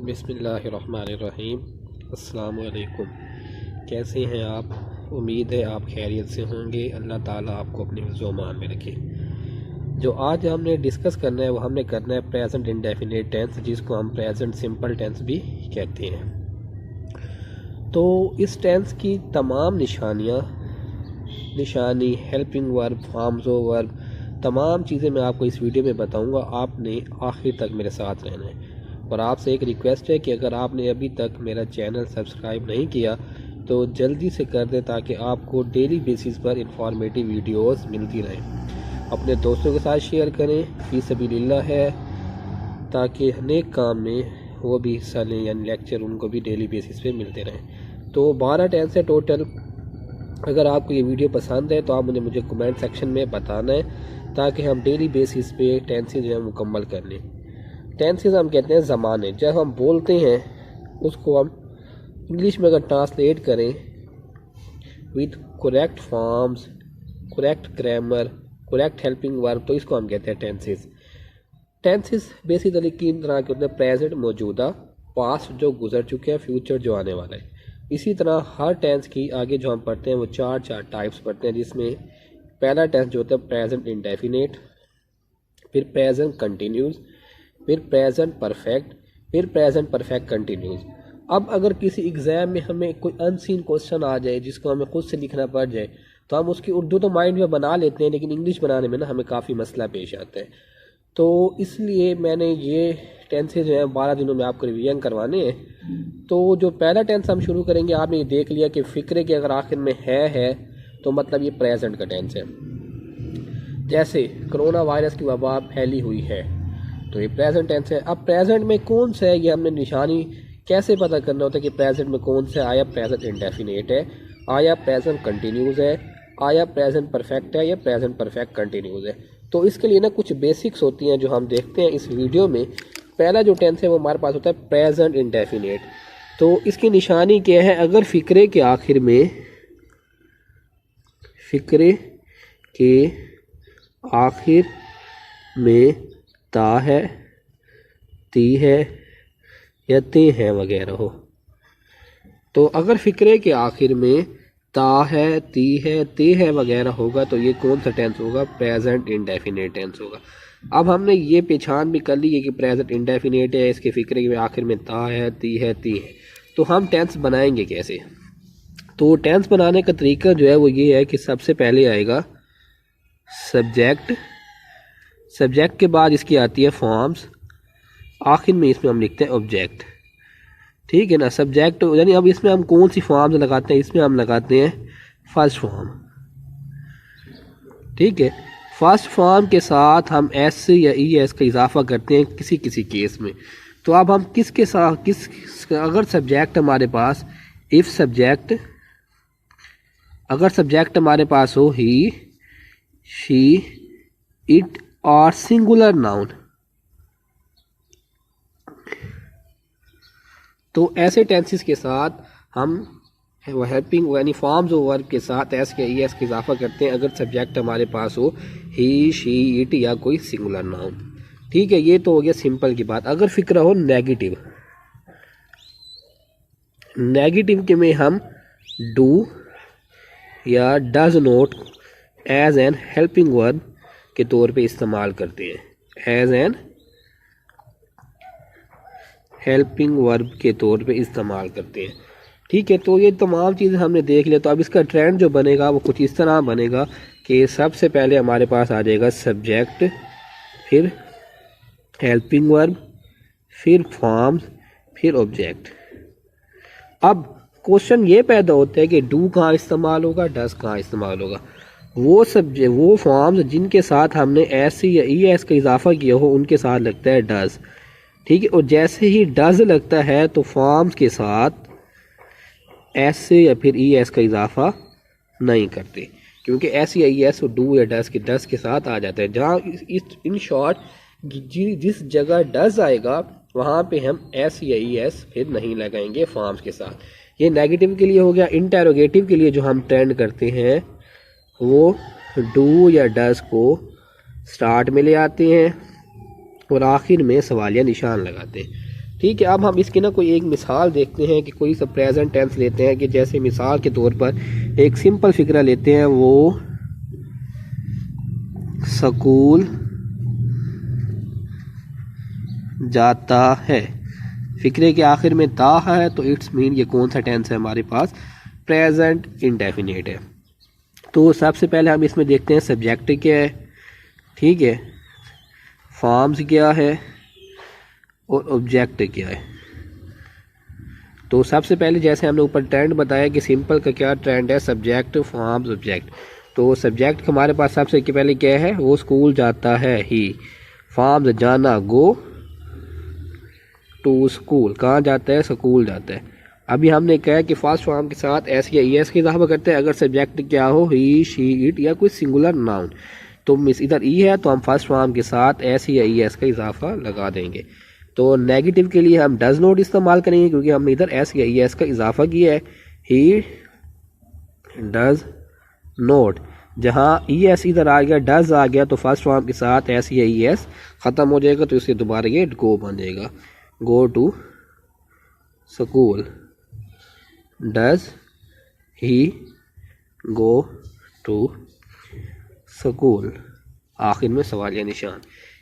बिस्मिल्लाहिर्रहमानिर्रहीम। अस्सलाम वालेकुम। कैसे हैं आप? उम्मीद है आप खैरियत से होंगे। अल्लाह ताला आपको अपने हिफ्ज़-ओ-मान में रखे। जो आज हमने डिस्कस करना है वो हमने करना है प्रेजेंट इंडेफिनिट टेंस, जिसको हम प्रेजेंट सिंपल टेंस भी कहते हैं। तो इस टेंस की तमाम निशानी, helping verb, forms of verb, तमाम चीज़ें मैं आपको इस वीडियो में बताऊंगा। आपने आखिर तक मेरे साथ रहना है। और आपसे एक रिक्वेस्ट है कि अगर आपने अभी तक मेरा चैनल सब्सक्राइब नहीं किया तो जल्दी से कर दें, ताकि आपको डेली बेसिस पर इंफॉर्मेटिव वीडियोस मिलती रहें। अपने दोस्तों के साथ शेयर करें, फी सबीलिल्लाह है, ताकि नेक काम में वो भी हिस्सा लें, यानी लेक्चर उनको भी डेली बेसिस पे मिलते रहें। तो 12 टेंस है टोटल। अगर आपको ये वीडियो पसंद है तो आप मुझे कमेंट सेक्शन में बताना है, ताकि हम डेली बेसिस पे टेंसेस जो है मुकम्मल कर लें। टेंसेस हम कहते हैं ज़माने। जब हम बोलते हैं उसको हम इंग्लिश में अगर ट्रांसलेट करें with correct forms, correct grammar, correct helping verb, तो इसको हम कहते हैं टेंसेस। टेंसेस बेसिकली 3 तरह के होते हैं: प्रेजेंट मौजूदा, पास्ट जो गुजर चुके हैं, फ्यूचर जो आने वाला है। इसी तरह हर टेंस की आगे जो हम पढ़ते हैं वो चार टाइप्स पढ़ते हैं, जिसमें पहला टेंस जो होता है प्रेजेंट इंडेफिनिट, फिर प्रेजेंट कंटिन्यूस, फिर प्रेजेंट परफेक्ट, फिर प्रेजेंट परफेक्ट कंटिन्यूस। अब अगर किसी एग्ज़ाम में हमें कोई अनसीन क्वेश्चन आ जाए जिसको हमें खुद से लिखना पड़ जाए, तो हम उसकी उर्दू तो माइंड में बना लेते हैं, लेकिन इंग्लिश बनाने में ना हमें काफ़ी मसला पेश आता है। तो इसलिए मैंने ये टेंसेज जो है 12 दिनों में आपको रिवीजन करवाने हैं। तो जो पहला टेंस हम शुरू करेंगे, आपने ये देख लिया कि फ़िक्रे के अगर आखिर में है तो मतलब ये प्रेजेंट का टेंस है। जैसे कोरोना वायरस की वबा फैली हुई है, तो ये प्रेजेंट टेंस है। अब प्रेजेंट में कौन सा है, ये हमने निशानी कैसे पता करना होता है कि प्रेजेंट में कौन सा है? आया प्रेजेंट इंडेफिनिट है, आया प्रेजेंट कंटिन्यूस है, आया प्रेजेंट परफेक्ट है, या प्रेजेंट परफेक्ट कंटिन्यूस है। तो इसके लिए ना कुछ बेसिक्स होती हैं जो हम देखते हैं इस वीडियो में। पहला जो टेंस है वो हमारे पास होता है प्रेजेंट इंडेफिनिट। तो इसकी निशानी क्या है? अगर फ़िक्रे के आखिर में, फ़िक्रे के आखिर में ता है, ती है, या ते है वगैरह हो, तो अगर फ़िक्रे के आखिर में ता है, ती है, ते है वगैरह होगा, तो ये कौन सा टेंस होगा? प्रेजेंट इंडेफिनिट टेंस होगा। अब हमने ये पहचान भी कर ली है कि प्रेजेंट इंडेफिनिट है, इसके फ़िक्रे के आखिर में ता है, ती है, ती है। तो हम टेंस बनाएंगे कैसे? तो टेंस बनाने का तरीका जो है वो ये है कि सबसे पहले आएगा सब्जेक्ट, सब्जेक्ट के बाद इसकी आती है फॉर्म्स, आखिर में इसमें हम लिखते हैं ऑब्जेक्ट। ठीक है ना? सब्जेक्ट यानी अब इसमें हम कौन सी फॉर्म्स लगाते हैं? इसमें हम लगाते हैं फर्स्ट फॉर्म। ठीक है, फर्स्ट फॉर्म के साथ हम एस या ई एस का इजाफा करते हैं किसी किसी केस में। तो अब हम किसके साथ अगर सब्जेक्ट हमारे पास, इफ सब्जेक्ट, अगर सब्जेक्ट हमारे पास हो ही, शी, इट और सिंगुलर नाउन, तो ऐसे टेंसेस के साथ हम हेल्पिंग यानी फॉर्म्स ऑफ वर्ब के साथ एस या ई एस का इजाफा करते हैं, अगर सब्जेक्ट हमारे पास हो ही, शी, इट या कोई सिंगुलर नाउन। ठीक है, ये तो हो गया सिंपल की बात। अगर फिक्र हो नेगेटिव, नेगेटिव के में हम डू या does not as an helping verb के तौर पे इस्तेमाल करते हैं, एज एन हेल्पिंग वर्ब के तौर पे इस्तेमाल करते हैं। ठीक है, तो ये तमाम चीज़ें हमने देख लिया। तो अब इसका ट्रेंड जो बनेगा वो कुछ इस तरह बनेगा कि सबसे पहले हमारे पास आ जाएगा सब्जेक्ट, फिर हेल्पिंग वर्ब, फिर फॉर्म्स, फिर ऑब्जेक्ट। अब क्वेश्चन ये पैदा होता है कि डू कहाँ इस्तेमाल होगा, डज कहाँ इस्तेमाल होगा। वो फॉर्म्स जिनके साथ हमने एस या ई एस का इजाफा किया हो उनके साथ लगता है डज। ठीक है, और जैसे ही डज लगता है तो फॉर्म्स के साथ एस या फिर ई एस का इजाफा नहीं करते, क्योंकि एस या ई एस डू या डज के साथ आ जाता है। जहाँ इन शॉर्ट जिस जगह डज आएगा वहाँ पे हम एस या ई एस फिर नहीं लगाएंगे फॉर्म्स के साथ। ये नेगेटिव के लिए हो गया। इंटेरोगेटिव के लिए जो हम ट्रेंड करते हैं वो डू या डज को स्टार्ट में ले आते हैं और आखिर में सवालिया निशान लगाते हैं। ठीक है, अब हम इसकी ना कोई एक मिसाल देखते हैं कि कोई सा प्रेजेंट टेंस लेते हैं कि जैसे मिसाल के तौर पर एक सिंपल फिक्रा लेते हैं, वो स्कूल जाता है। फिक्रे के आखिर में ता है तो इट्स मीन ये कौन सा टेंस है हमारे पास, प्रेजेंट इंडेफिनिट है। तो सबसे पहले हम इसमें देखते हैं सब्जेक्ट क्या है, ठीक है, फॉर्म्स क्या है और ऑब्जेक्ट क्या है। तो सबसे पहले जैसे हमने ऊपर ट्रेंड बताया कि सिंपल का क्या ट्रेंड है, सब्जेक्ट फॉर्म्स ऑब्जेक्ट। तो सब्जेक्ट हमारे पास सबसे पहले क्या है, वो स्कूल जाता है ही। फॉर्म्स जाना, गो टू स्कूल, कहाँ जाता है, स्कूल जाता है। अभी हमने कहा कि फर्स्ट फॉर्म के साथ एस या ई एस का इजाफा करते हैं अगर सब्जेक्ट क्या हो, ही शी इट या कोई सिंगुलर नाउन। तो मिस इधर ई है तो हम फर्स्ट फॉर्म के साथ एस या ई एस का इजाफा लगा देंगे। तो नेगेटिव के लिए हम डज नॉट इस्तेमाल करेंगे क्योंकि हमने इधर एस या ई एस का इजाफा किया है, ही डज नोट। जहाँ ई एस इधर आ गया, डज आ गया, तो फर्स्ट फॉर्म के साथ एस या ई एस ख़त्म हो जाएगा, तो इससे दोबारा ये गो बन जाएगा, go to school. Does he go to school, आखिर में सवालिया निशान।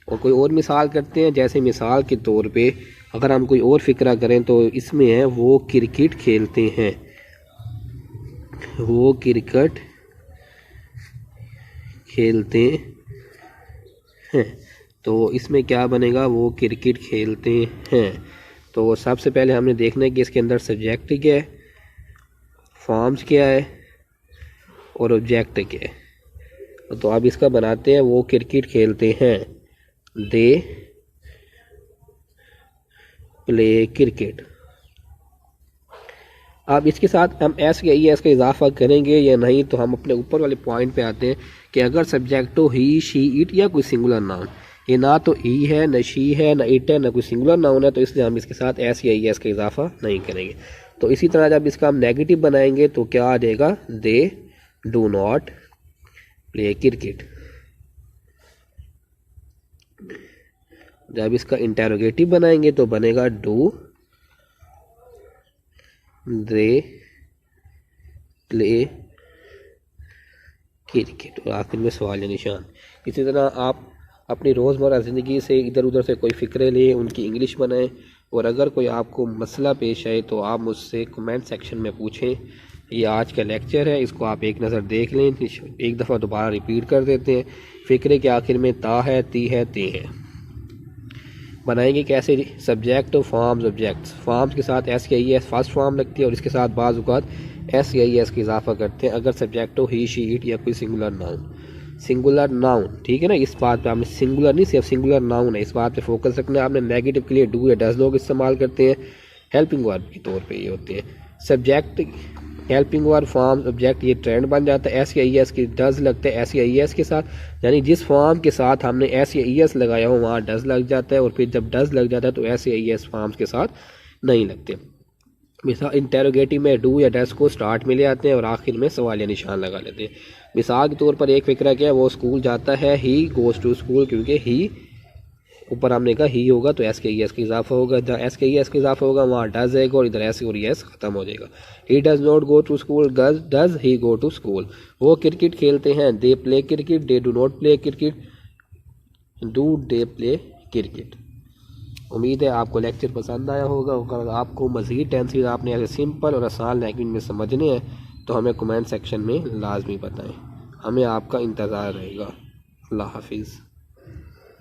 और कोई और मिसाल करते हैं, जैसे मिसाल के तौर पे अगर हम कोई और फिक्रा करें तो इसमें है वो क्रिकेट खेलते हैं, वो क्रिकेट खेलते हैं। तो इसमें क्या बनेगा, वो क्रिकेट खेलते हैं। तो सबसे पहले हमने देखना है कि इसके अंदर सब्जेक्ट क्या है, फॉर्म्स क्या है और ऑब्जेक्ट क्या है। तो अब इसका बनाते हैं, वो क्रिकेट खेलते हैं, दे प्ले क्रिकेट। अब इसके साथ हम एस या ई एस का इजाफा करेंगे या नहीं, तो हम अपने ऊपर वाले पॉइंट पे आते हैं कि अगर सब्जेक्ट हो ही शी इट या कोई सिंगुलर नाउन, ये ना तो ई है, न शी है, न इट है, न कोई सिंगुलर नाउन है, तो इसलिए हम इसके साथ एस या ई एस का इजाफा नहीं करेंगे। तो इसी तरह जब इसका हम नेगेटिव बनाएंगे तो क्या आ जाएगा, दे डू नॉट प्ले क्रिकेट। जब इसका इंटेरोगेटिव बनाएंगे तो बनेगा डू दे प्ले क्रिकेट, और आखिर में सवाल निशान। इसी तरह आप अपनी रोज़मर्रा ज़िंदगी से इधर उधर से कोई फ़िक्रे लें, उनकी इंग्लिश बनाएं, और अगर कोई आपको मसला पेश आए तो आप मुझसे कमेंट सेक्शन में पूछें। ये आज का लेक्चर है, इसको आप एक नज़र देख लें, एक दफ़ा दोबारा रिपीट कर देते हैं। फ़िक्रे के आखिर में ता है, ती है, ते है। बनाएंगे कैसे, सब्जेक्ट फॉर्म्स ऑब्जेक्ट्स, फॉर्म्स के साथ एस या ई एस फर्स्ट फॉर्म लगती है और इसके साथ बाज़ औक़ात एस या ई एस का इजाफा करते हैं अगर सब्जेक्ट हो ही शी इट या कोई सिंगुलर नाउन। सिंगुलर नाउन, ठीक है ना, इस बात पे आपने सिंगुलर नहीं, सिर्फ सिंगुलर नाउन है, इस बात पे फोकस रखना है आपने। नेगेटिव के लिए डू या डज लोग इस्तेमाल करते हैं, हेल्पिंग वर्ब के तौर पे ये होते हैं। Subject, helping verb, form, object, ये ट्रेंड बन जाता है। एस या ई एस की डज लगता है एस या ई एस के साथ, यानी जिस फॉर्म के साथ हमने एस या ई एस लगाया हो वहाँ डज लग जाता है, और फिर जब डज लग जाता है तो एस या ई एस फॉर्म्स के साथ नहीं लगते। मिसाल इंटेरोगेटिव में डू या डज को स्टार्ट में ले आते हैं और आखिर में सवालिया निशान लगा लेते हैं। मिसाल के तौर पर एक फिक्रा क्या है, वो स्कूल जाता है, ही गोज़ टू स्कूल, क्योंकि ही ऊपर हमने कहा ही होगा तो एस के ई एस का इजाफा होगा, जहाँ एस के ई एस का इजाफा होगा वहाँ डज आएगा और इधर एस और एस ख़त्म हो जाएगा। He does not go to school, does he go to school. वो क्रिकेट खेलते हैं, they play cricket, they do not play cricket, do they play cricket. उम्मीद है आपको लेक्चर पसंद आया होगा। अगर आपको मज़ीद टेंसेस आपने ऐसे सिंपल और आसान लैंग्वेज में समझने हैं तो हमें कमेंट सेक्शन में लाजमी बताएं, हमें आपका इंतज़ार रहेगा। अल्लाह हाफिज़।